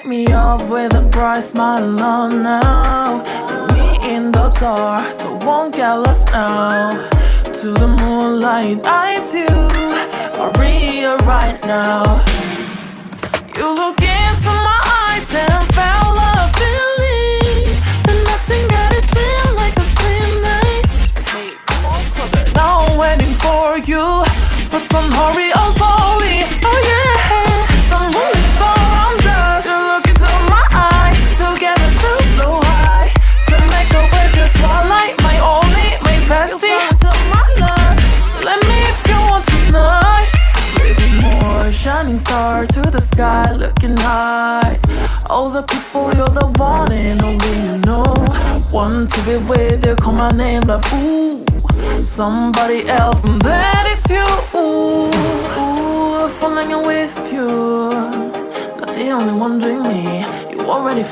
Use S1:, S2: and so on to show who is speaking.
S1: Wake me up with a bright smile on now. Put me in the dark, so won't get lost now. To the moonlight, eyes you are real right now. You look into my eyes and felt a feeling that nothing got it feel like a slim night. Now I'm waiting for you, but don't hurry, oh sorry, oh yeah. Don't move so I'm just. You look into my eyes, together feel so high. To make a way to twilight, my only, my bestie. Let me if you want tonight. Little more shining star to the sky, looking high. All the people, you're the one and only you know. Want to be with you, call my name, but ooh, somebody else, and that is you. Ooh, falling in with you, not the only one doing me. You already